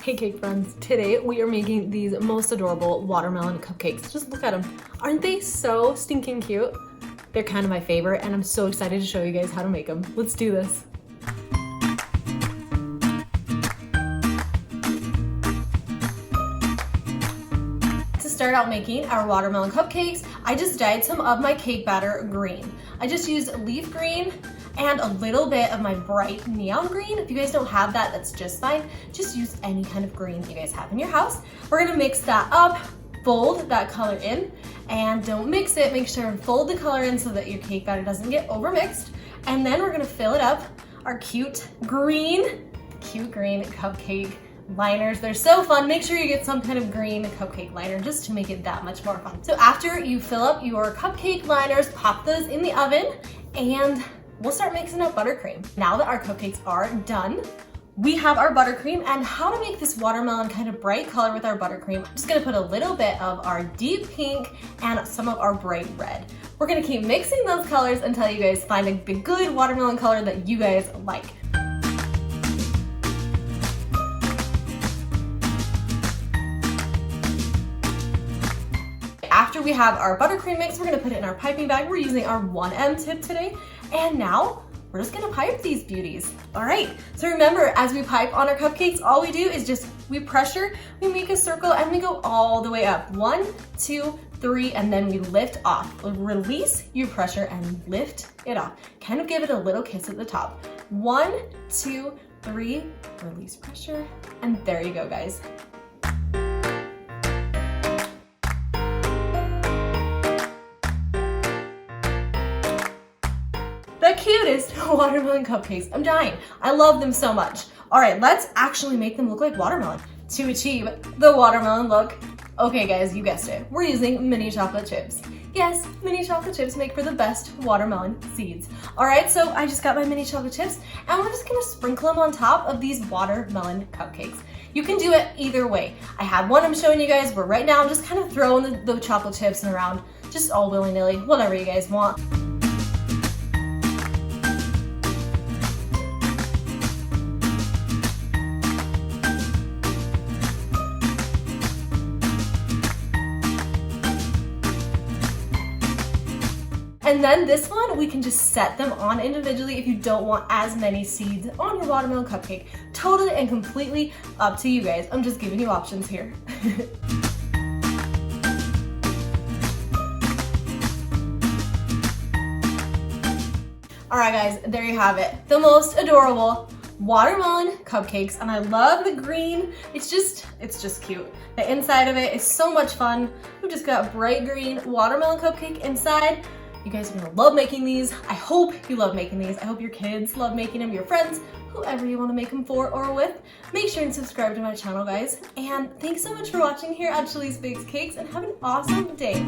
Hey cake friends, today we are making these most adorable watermelon cupcakes. Just look at them. Aren't they so stinking cute? They're kind of my favorite and I'm so excited to show you guys how to make them. Let's do this. To start out making our watermelon cupcakes, I just dyed some of my cake batter green. I just used leaf green and a little bit of my bright neon green. If you guys don't have that, that's just fine. Just use any kind of green you guys have in your house. We're gonna mix that up, fold that color in, and don't mix it. Make sure and fold the color in so that your cake batter doesn't get overmixed. And then we're gonna fill it up, our cute green cupcake liners. They're so fun. Make sure you get some kind of green cupcake liner just to make it that much more fun. So after you fill up your cupcake liners, pop those in the oven and we'll start mixing up buttercream. Now that our cupcakes are done, we have our buttercream. And how to make this watermelon kind of bright color with our buttercream, I'm just gonna put a little bit of our deep pink and some of our bright red. We're gonna keep mixing those colors until you guys find a good watermelon color that you guys like. After we have our buttercream mix, we're gonna put it in our piping bag. We're using our 1M tip today. And now we're just gonna pipe these beauties. All right, so remember, as we pipe on our cupcakes, all we do is we pressure, we make a circle, and we go all the way up. 1, 2, 3, and then we lift off. Release your pressure and lift it off. Kind of give it a little kiss at the top. 1, 2, 3, release pressure, and there you go, guys. The cutest watermelon cupcakes. I'm dying. I love them so much. All right, let's actually make them look like watermelon. To achieve the watermelon look, okay guys, you guessed it. We're using mini chocolate chips. Yes, mini chocolate chips make for the best watermelon seeds. All right, so I just got my mini chocolate chips and we're just gonna sprinkle them on top of these watermelon cupcakes. You can do it either way. I have one I'm showing you guys, but right now I'm just kind of throwing the chocolate chips around, just all willy-nilly, whatever you guys want. And then this one, we can just set them on individually if you don't want as many seeds on your watermelon cupcake. Totally and completely up to you guys. I'm just giving you options here. All right guys, there you have it. The most adorable watermelon cupcakes, and I love the green. It's just cute. The inside of it is so much fun. We just got bright green watermelon cupcake inside. You guys are gonna love making these. I hope you love making these. I hope your kids love making them, your friends, whoever you wanna make them for or with. Make sure and subscribe to my channel, guys. And thanks so much for watching here at CHALEESE Bakes Cakes, and have an awesome day.